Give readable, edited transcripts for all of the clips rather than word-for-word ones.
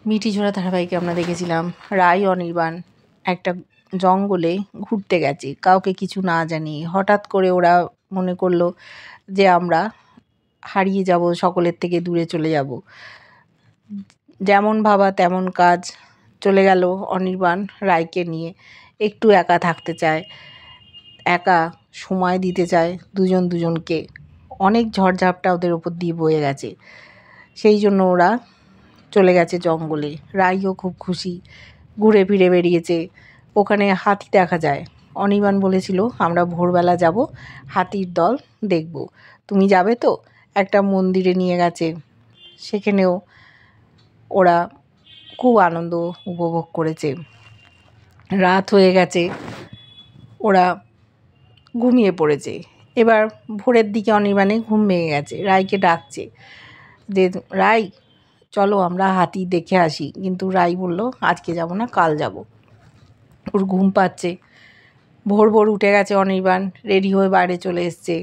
মিঠিঝোড়া ধারাবাহিকে আমরা দেখেছিলাম রাই অনির্বাণ একটা জঙ্গলে ঘুরতে গেছে কাউকে কিছু না জানিয়ে। হঠাৎ করে ওরা মনে করলো যে আমরা হারিয়ে যাব, সকলের থেকে দূরে চলে যাব। যেমন ভাবা তেমন কাজ, চলে গেল অনির্বাণ রাইকে নিয়ে। একটু একা থাকতে চায়, একা সময় দিতে চায় দুজন দুজনকে। অনেক ঝড়ঝাপটা ওদের ওপর দিয়ে বয়ে গেছে, সেই জন্য ওরা চলে গেছে জঙ্গলে। রাইও খুব খুশি, ঘুরে ফিরে বেরিয়েছে। ওখানে হাতি দেখা যায়। অনির্বাণ বলেছিল আমরা ভোরবেলা যাব, হাতির দল দেখব, তুমি যাবে তো? একটা মন্দিরে নিয়ে গেছে, সেখানেও ওরা খুব আনন্দ উপভোগ করেছে। রাত হয়ে গেছে, ওরা ঘুমিয়ে পড়েছে। এবার ভোরের দিকে অনির্বাণে ঘুম ভেঙে গেছে, রাইকে ডাকছে যে রাই চলো আমরা হাতি দেখে আসি। কিন্তু রাই বলল আজকে যাব না, কাল যাব। ওর ঘুম পাচ্ছে। ভোর ভোর উঠে গেছে অনির্বাণ, রেডি হয়ে বাইরে চলে এসছে।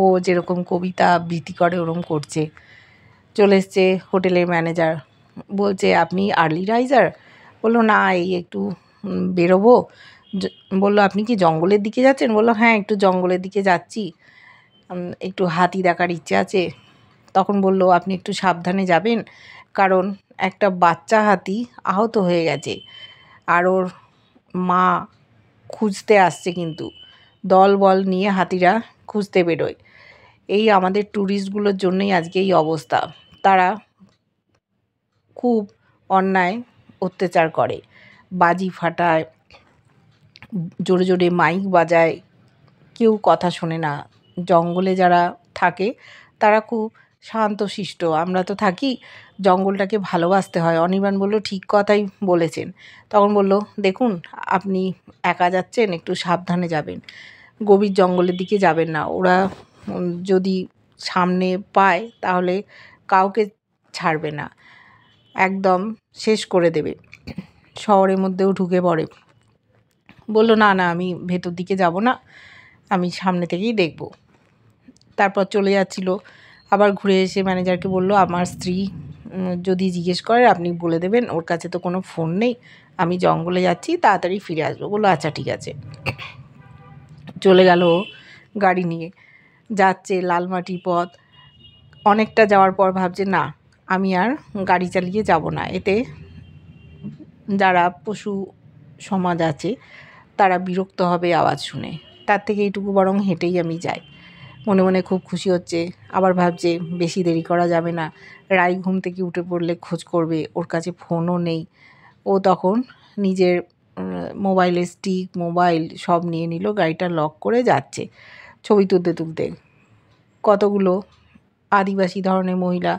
ও যেরকম কবিতা আবৃত্তি করে ওরকম করছে। চলে এসছে হোটেলের ম্যানেজার, বলছে আপনি আর্লি রাইজার? বললো না, এই একটু বেরোবো। বললো আপনি কি জঙ্গলের দিকে যাচ্ছেন? বললো হ্যাঁ, একটু জঙ্গলের দিকে যাচ্ছি, একটু হাতি দেখার ইচ্ছে আছে। তখন বলল আপনি একটু সাবধানে যাবেন, কারণ একটা বাচ্চা হাতি আহত হয়ে গেছে, আর ওর মা খুঁজতে আসছে। কিন্তু দল বল নিয়ে হাতিরা খুঁজতে বেরোয়। এই আমাদের ট্যুরিস্টগুলোর জন্যই আজকে এই অবস্থা। তারা খুব অন্যায় অত্যাচার করে, বাজি ফাটায়, জোরে জোরে মাইক বাজায়, কেউ কথা শোনে না। জঙ্গলে যারা থাকে তারা খুব শান্তশিষ্ট। আমরা তো থাকি, জঙ্গলটাকে ভালোবাসতে হয়। অনির্বাণ বলল ঠিক কথাই বলেছেন। তখন বলল দেখুন আপনি একা যাচ্ছেন, একটু সাবধানে যাবেন, গভীর জঙ্গলের দিকে যাবেন না। ওরা যদি সামনে পায় তাহলে কাউকে ছাড়বে না, একদম শেষ করে দেবে, শহরের মধ্যেও ঢুকে পড়ে। বলল না না, আমি ভেতর দিকে যাব না, আমি সামনে থেকেই দেখব। তারপর চলে যাচ্ছিল, আবার ঘুরে এসে ম্যানেজারকে বলল আমার স্ত্রী যদি জিজ্ঞেস করে আপনি বলে দেবেন ওর কাছে তো কোনো ফোন নেই, আমি জঙ্গলে যাচ্ছি, তাড়াতাড়ি ফিরে আসবো। বললো আচ্ছা ঠিক আছে। চলে গেল গাড়ি নিয়ে, যাচ্ছে লালমাটি পথ। অনেকটা যাওয়ার পর ভাবছে না, আমি আর গাড়ি চালিয়ে যাব না, এতে যারা পশু সমাজ আছে তারা বিরক্ত হবে আওয়াজ শুনে, তার থেকে এইটুকু বরং হেঁটেই আমি যাই। মনে মনে খুব খুশি হচ্ছে। আবার ভাবছে বেশি দেরি করা যাবে না, রাই ঘুম থেকে উঠে পড়লে খোঁজ করবে, ওর কাছে ফোনও নেই। ও তখন নিজের মোবাইলের স্টিক, মোবাইল সব নিয়ে নিল, গাড়িটা লক করে যাচ্ছে ছবি তুলতে তুলতে। কতগুলো আদিবাসী ধরনের মহিলা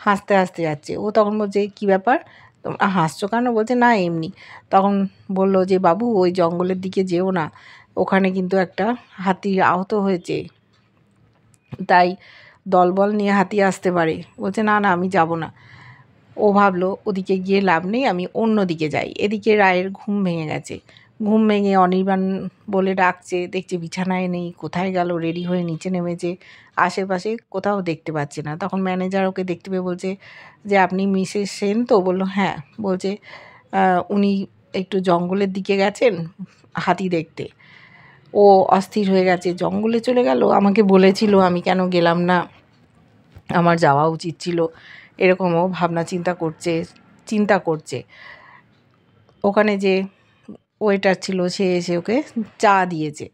হাসতে হাসতে যাচ্ছে। ও তখন বলছে কী ব্যাপার, তোমরা হাসছো কেন? বলছে না এমনি। তখন বলল যে বাবু ওই জঙ্গলের দিকে যেও না, ওখানে কিন্তু একটা হাতি আহত হয়েছে, তাই দলবল নিয়ে হাতি আসতে পারে। বলছে না না, আমি যাব না। ও ভাবলো ওদিকে গিয়ে লাভ নেই, আমি অন্য দিকে যাই। এদিকে রায়ের ঘুম ভেঙে গেছে। ঘুম ভেঙে অনির্বাণ বলে ডাকছে, দেখছে বিছানায় নেই, কোথায় গেল? রেডি হয়ে নিচে নেমেছে, আশেপাশে কোথাও দেখতে পাচ্ছে না। তখন ম্যানেজার ওকে দেখতে পেয়ে বলছে যে আপনি মিসেস সেন তো? বললো হ্যাঁ। বলছে উনি একটু জঙ্গলের দিকে গেছেন হাতি দেখতে। ও অস্থির হয়ে গেছে, জঙ্গলে চলে গেল, আমাকে বলেছিল, আমি কেন গেলাম না, আমার যাওয়া উচিত ছিল, এরকমও ভাবনা চিন্তা করছে। ওখানে যে ওয়েটার ছিল সে এসে ওকে চা দিয়েছে।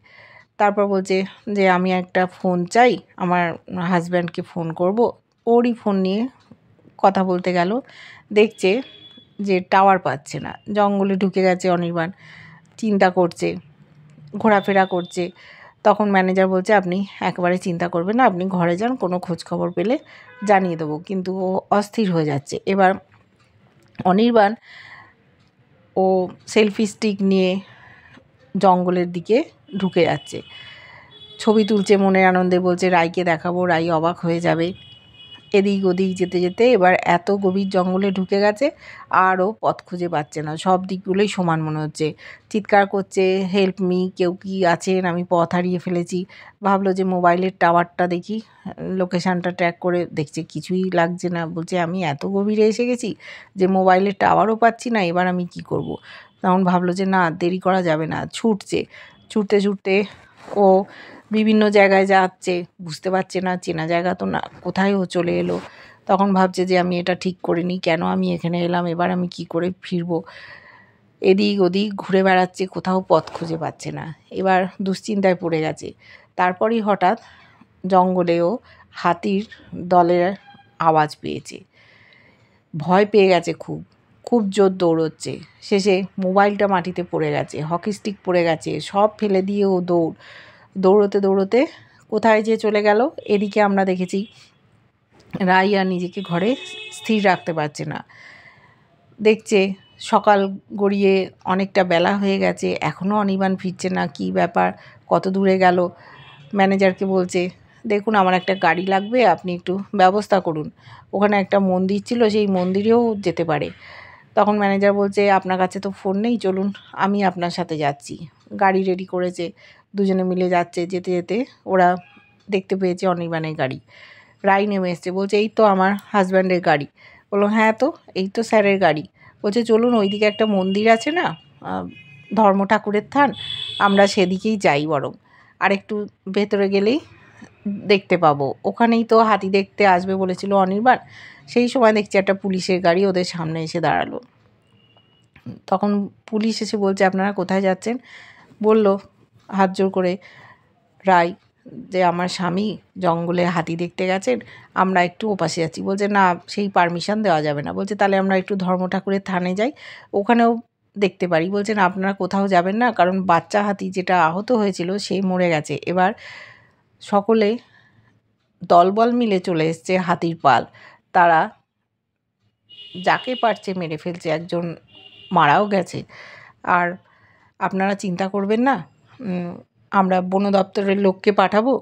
তারপর বলছে যে আমি একটা ফোন চাই, আমার হাজব্যান্ডকে ফোন করব। ওরই ফোন নিয়ে কথা বলতে গেল, দেখছে যে টাওয়ার পাচ্ছে না। জঙ্গলে ঢুকে গেছে অনির্বাণ, চিন্তা করছে, ঘোরাফেরা করছে। তখন ম্যানেজার বলছে আপনি একেবারে চিন্তা করবেন না, আপনি ঘরে যান, কোনো খোঁজ খবর পেলে জানিয়ে দেবো। কিন্তু ও অস্থির হয়ে যাচ্ছে। এবার অনির্বাণ ও সেলফি স্টিক নিয়ে জঙ্গলের দিকে ঢুকে যাচ্ছে, ছবি তুলছে মনের আনন্দে, বলছে রাইকে দেখাবো, রাই অবাক হয়ে যাবে। এদিক ওদিক যেতে যেতে এবার এত গভীর জঙ্গলে ঢুকে গেছে, আরও পথ খুঁজে পাচ্ছে না। সব দিকগুলোই সমান মনে হচ্ছে। চিৎকার করছে, হেল্প মি, কেউ কি আছেন, আমি পথ হারিয়ে ফেলেছি। ভাবলো যে মোবাইলের টাওয়ারটা দেখি, লোকেশানটা ট্র্যাক করে দেখছে কিছুই লাগছে না। বলছে আমি এত গভীরে এসে গেছি যে মোবাইলের টাওয়ারও পাচ্ছি না, এবার আমি কি করব। তখন ভাবলো যে না, দেরি করা যাবে না। ছুটছে, ছুটতে ছুটতে ও বিভিন্ন জায়গায় যাচ্ছে, বুঝতে পারছে না, চেনা জায়গা তো না, কোথায় ও চলে এলো। তখন ভাবছে যে আমি এটা ঠিক করিনি, কেন আমি এখানে এলাম, এবার আমি কি করে ফিরবো। এদিক ওদিক ঘুরে বেড়াচ্ছে, কোথাও পথ খুঁজে পাচ্ছে না। এবার দুশ্চিন্তায় পড়ে গেছে। তারপরই হঠাৎ জঙ্গলেও হাতির দলের আওয়াজ পেয়েছে। ভয় পেয়ে গেছে, খুব খুব জোর দৌড়চ্ছে। শেষে মোবাইলটা মাটিতে পড়ে গেছে, হকি স্টিক পড়ে গেছে, সব ফেলে দিয়ে ও দৌড়োতে দৌড়োতে কোথায় যে চলে গেল। এদিকে আমরা দেখেছি রাই আর নিজেকে ঘরে স্থির রাখতে পারছে না। দেখছে সকাল গড়িয়ে অনেকটা বেলা হয়ে গেছে, এখনও অনির্বাণ ফিরছে না, কী ব্যাপার, কত দূরে গেল। ম্যানেজারকে বলছে, দেখুন আমার একটা গাড়ি লাগবে, আপনি একটু ব্যবস্থা করুন। ওখানে একটা মন্দির ছিল, সেই মন্দিরেও যেতে পারে। তখন ম্যানেজার বলছে, আপনার কাছে তো ফোন নেই, চলুন আমি আপনার সাথে যাচ্ছি। গাড়ি রেডি করেছে, দুজনে মিলে যাচ্ছে। যেতে যেতে ওরা দেখতে পেয়েছে অনির্বাণের গাড়ি। রাই নেমে এসছে, বলছে এই তো আমার হাজব্যান্ডের গাড়ি। বললো হ্যাঁ তো, এই তো স্যারের গাড়ি। বলছে চলুন, ওইদিকে একটা মন্দির আছে না, ধর্ম ঠাকুরের থান, আমরা সেদিকেই যাই বরং। আর একটু ভেতরে গেলেই দেখতে পাবো, ওখানেই তো হাতি দেখতে আসবে বলেছিল অনির্বাণ। সেই সময় দেখছি একটা পুলিশের গাড়ি ওদের সামনে এসে দাঁড়ালো। তখন পুলিশ এসে বলছে আপনারা কোথায় যাচ্ছেন। বলল হাত জোর করে রাই যে আমার স্বামী জঙ্গলে হাতি দেখতে গেছেন, আমরা একটু ওপাশে যাচ্ছি। বলছে না, সেই পারমিশন দেওয়া যাবে না। বলছে তাহলে আমরা একটু ধর্ম ঠাকুরের থানে যাই, ওখানেও দেখতে পারি। বলছেন আপনারা কোথাও যাবেন না, কারণ বাচ্চা হাতি যেটা আহত হয়েছিল সেই মরে গেছে। এবার সকলে দলবল মিলে চলে এসছে হাতির পাল, তারা যাকে পারছে মেরে ফেলছে, একজন মারাও গেছে। আর আপনারা চিন্তা করবেন না, আমরা বন দপ্তরের লোককে পাঠাবো,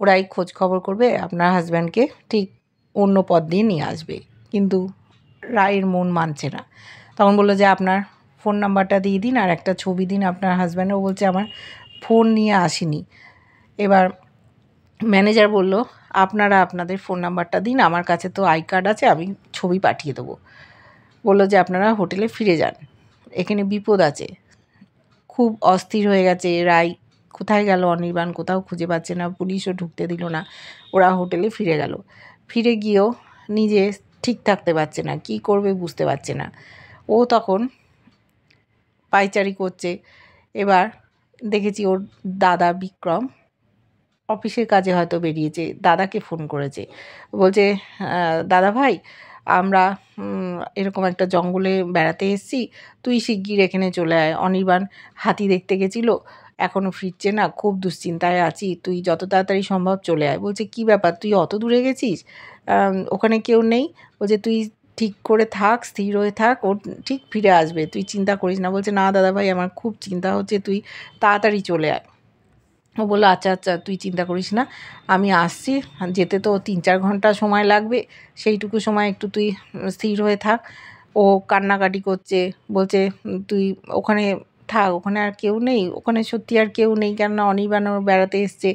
ওরাই খোঁজ খবর করবে, আপনার হাজব্যান্ডকে ঠিক অন্য পথ দিয়ে নিয়ে আসবে। কিন্তু রায়ের মন মানছে না। তখন বললো যে আপনার ফোন নাম্বারটা দিয়ে দিন আর একটা ছবি দিন আপনার হাজব্যান্ডও। বলছে আমার ফোন নিয়ে আসিনি। এবার ম্যানেজার বলল আপনারা আপনাদের ফোন নাম্বারটা দিন, আমার কাছে তো আই কার্ড আছে, আমি ছবি পাঠিয়ে দেবো। বললো যে আপনারা হোটেলে ফিরে যান, এখানে বিপদ আছে। খুব অস্থির হয়ে গেছে রাই, কোথায় গেল অনির্বাণ, কোথাও খুঁজে পাচ্ছে না, পুলিশও ঢুকতে দিল না। ওরা হোটেলে ফিরে গেল। ফিরে গিয়েও নিজে ঠিক থাকতে পারছে না, কি করবে বুঝতে পারছে না। ও তখন পায়চারি করছে। এবার দেখেছি ওর দাদা বিক্রম অফিসের কাজে হয়তো বেরিয়েছে, দাদাকে ফোন করেছে। বলছে দাদা ভাই, আমরা এরকম একটা জঙ্গলে বেড়াতে এসেছি, তুই শিগগির এখানে চলে আয়, অনির্বাণ হাতি দেখতে গেছিলো, এখনও ফিরছে না, খুব দুশ্চিন্তায় আছি, তুই যত তাড়াতাড়ি সম্ভব চলে আয়। বলছে কী ব্যাপার, তুই অত দূরে গেছিস, ওখানে কেউ নেই? বলছে তুই ঠিক করে থাক, স্থির হয়ে থাক, ও ঠিক ফিরে আসবে, তুই চিন্তা করিস না। বলছে না দাদা ভাই, আমার খুব চিন্তা হচ্ছে, তুই তাড়াতাড়ি চলে আয়। ও বললো আচ্ছা আচ্ছা, তুই চিন্তা করিস না, আমি আসছি, যেতে তো 3-4 ঘন্টা সময় লাগবে, সেইটুকু সময় একটু তুই স্থির হয়ে থাক। ও কান্নাকাটি করছে, বলছে তুই ওখানে থাক, ওখানে আর কেউ নেই, ওখানে সত্যি আর কেউ নেই, কেননা অনির্বাণও বেড়াতে এসছে।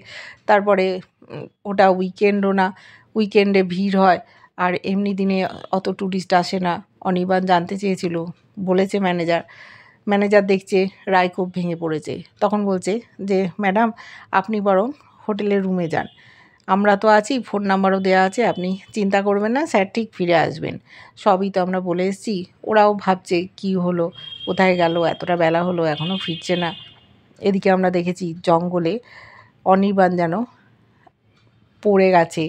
তারপরে ওটা উইকেন্ডও না, উইকেন্ডে ভিড় হয়, আর এমনি দিনে অত ট্যুরিস্ট আসে না। অনির্বাণ জানতে চেয়েছিল, বলেছে ম্যানেজার দেখছে রায় খুব ভেঙে পড়েছে। তখন বলছে যে ম্যাডাম, আপনি বরং হোটেলের রুমে যান, আমরা তো আছি, ফোন নাম্বারও দেওয়া আছে, আপনি চিন্তা করবেন না, স্যার ঠিক ফিরে আসবেন, সবই তো আমরা বলে এসেছি। ওরাও ভাবছে কি হলো, কোথায় গেল, এতটা বেলা হলো এখনও ফিরছে না। এদিকে আমরা দেখেছি জঙ্গলে অনির্বাণ যেন পড়ে গেছে,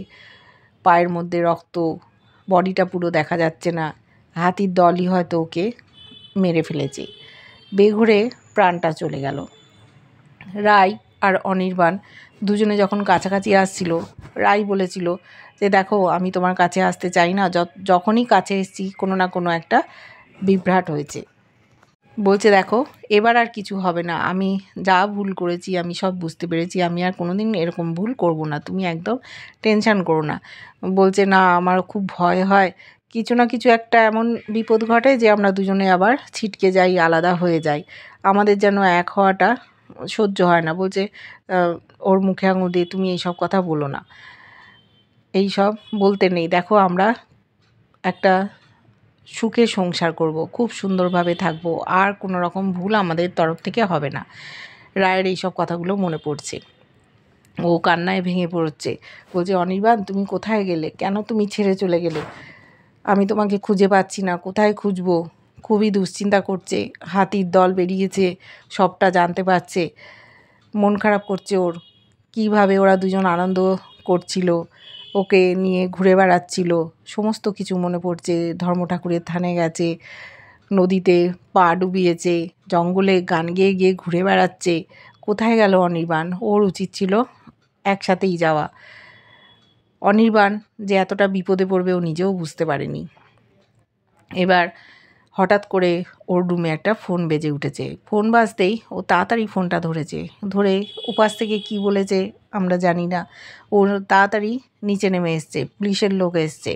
পায়ের মধ্যে রক্ত, বডিটা পুরো দেখা যাচ্ছে না, হাতির দলই হয়তো ওকে মেরে ফেলেছে। বেঘোরে প্রাণটা চলে গেল। রাই আর অনির্বাণ দুজনে যখন কাছাকাছি আসছিল, রাই বলেছিল যে দেখো, আমি তোমার কাছে আসতে চাই না, যখনই কাছে এসেছি কোনো না কোনো একটা বিভ্রাট হয়েছে। বলছে দেখো এবার আর কিছু হবে না, আমি যা ভুল করেছি আমি সব বুঝতে পেরেছি, আমি আর কোনো দিন এরকম ভুল করব না, তুমি একদম টেনশান করো না। বলছে না আমার খুব ভয় হয়, কিছু না কিছু একটা এমন বিপদ ঘটে যে আমরা দুজনে আবার ছিটকে যাই, আলাদা হয়ে যাই, আমাদের যেন এক হওয়াটা সহ্য হয় না। বলছে ওর মুখে আঙুল দিয়ে তুমি এইসব কথা বলো না, এই সব বলতে নেই, দেখো আমরা একটা সুখে সংসার করব, খুব সুন্দরভাবে থাকবো, আর কোনো রকম ভুল আমাদের তরফ থেকে হবে না। রায়ের এইসব কথাগুলো মনে পড়ছে, ও কান্নায় ভেঙে পড়ছে। বলছে অনির্বাণ তুমি কোথায় গেলে, কেন তুমি ছেড়ে চলে গেলে, আমি তোমাকে খুঁজে পাচ্ছি না, কোথায় খুঁজবো, খুবই দুশ্চিন্তা করছে, হাতির দল বেরিয়েছে, সবটা জানতে পারছে, মন খারাপ করছে ওর, কিভাবে ওরা দুজন আনন্দ করছিল, ওকে নিয়ে ঘুরে বেড়াচ্ছিল, সমস্ত কিছু মনে পড়ছে। ধর্ম ঠাকুরের থানে গেছে, নদীতে পা ডুবিয়েছে, জঙ্গলে গান গেয়ে গিয়ে ঘুরে বেড়াচ্ছে, কোথায় গেল অনির্বাণ, ওর উচিত ছিল একসাথেই যাওয়া। অনির্বাণ যে এতটা বিপদে পড়বে ও নিজেও বুঝতে পারেনি। এবার হঠাৎ করে ওর রুমে একটা ফোন বেজে উঠেছে, ফোন বাজতেই ও তাড়াতাড়ি ফোনটা ধরেছে, ধরে উপাস থেকে কি বলেছে আমরা জানি না, ওর তাড়াতাড়ি নিচে নেমে এসছে, পুলিশের লোক এসছে।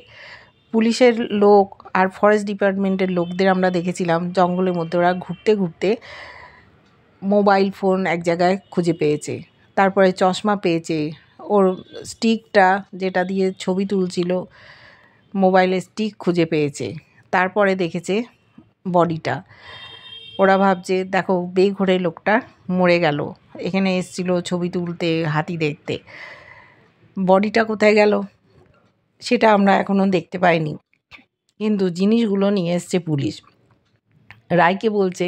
পুলিশের লোক আর ফরেস্ট ডিপার্টমেন্টের লোকদের আমরা দেখেছিলাম জঙ্গলের মধ্যে ওরা ঘুরতে ঘুরতে মোবাইল ফোন এক জায়গায় খুঁজে পেয়েছে, তারপরে চশমা পেয়েছে, ওর স্টিকটা যেটা দিয়ে ছবি তুলছিল মোবাইলের স্টিক খুঁজে পেয়েছে, তারপরে দেখেছে বডিটা। ওরা ভাবছে দেখো বেঘোরে লোকটা মরে গেল, এখানে এসেছিল ছবি তুলতে, হাতি দেখতে, বডিটা কোথায় গেল সেটা আমরা এখনও দেখতে পাইনি, কিন্তু জিনিসগুলো নিয়ে এসছে পুলিশ। রায়কে বলছে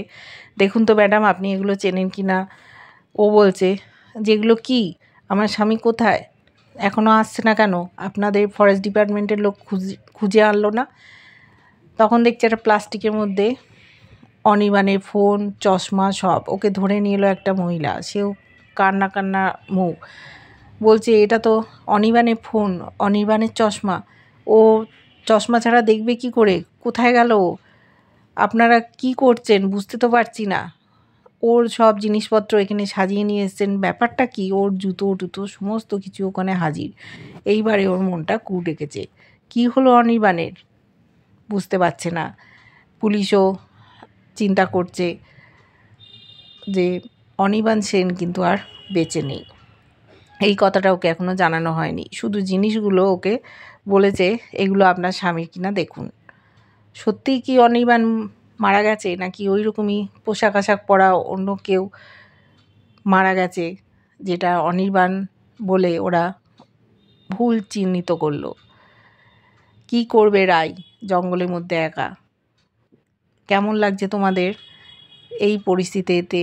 দেখুন তো ম্যাডাম আপনি এগুলো চেনেন কি না। ও বলছে যেগুলো কি, আমার স্বামী কোথায়, এখনও আসছে না কেন, আপনাদের ফরেস্ট ডিপার্টমেন্টের লোক খুঁজে আনলো না। তখন দেখছে একটা প্লাস্টিকের মধ্যে অনির্বাণের ফোন, চশমা সব, ওকে ধরে নিয়ে এলো একটা মহিলা, সেও কান্না কান্না মুখ, বলছে এটা তো অনির্বাণের ফোন, অনির্বাণের চশমা, ও চশমা ছাড়া দেখবে কি করে, কোথায় গেল ও, আপনারা কি করছেন বুঝতে তো পারছি না, ওর সব জিনিসপত্র এখানে সাজিয়ে নিয়ে এসছেন, ব্যাপারটা কি, ওর জুতো টুতো সমস্ত কিছু ওখানে হাজির। এইবারে ওর মনটা কু ডেকেছে, কী হলো অনির্বাণের বুঝতে পারছে না। পুলিশও চিন্তা করছে যে অনির্বাণ সেন কিন্তু আর বেঁচে নেই, এই কথাটা ওকে এখনও জানানো হয়নি, শুধু জিনিসগুলো ওকে বলেছে এগুলো আপনার স্বামীর কিনা দেখুন। সত্যিই কি অনির্বাণ মারা গেছে, নাকি ওই রকমই পোশাক আশাক পরা অন্য কেউ মারা গেছে, যেটা অনির্বাণ বলে ওরা ভুল চিহ্নিত করলো। কি করবে রায় জঙ্গলের মধ্যে একা, কেমন লাগছে তোমাদের এই পরিস্থিতিতে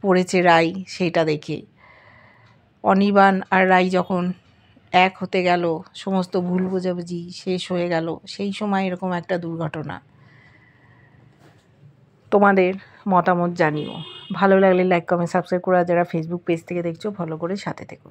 পড়েছে রায় সেটা দেখে। অনির্বাণ আর রায় যখন এক হতে গেল, সমস্ত ভুল বোঝাবুঝি শেষ হয়ে গেল, সেই সময় এরকম একটা দুর্ঘটনা। তোমাদের মতামত জানিও, ভালো লাগলে লাইক কমেন্ট সাবস্ক্রাইব করে, যারা ফেসবুক পেজ থেকে দেখছো ফলো করে সাথে থেকো।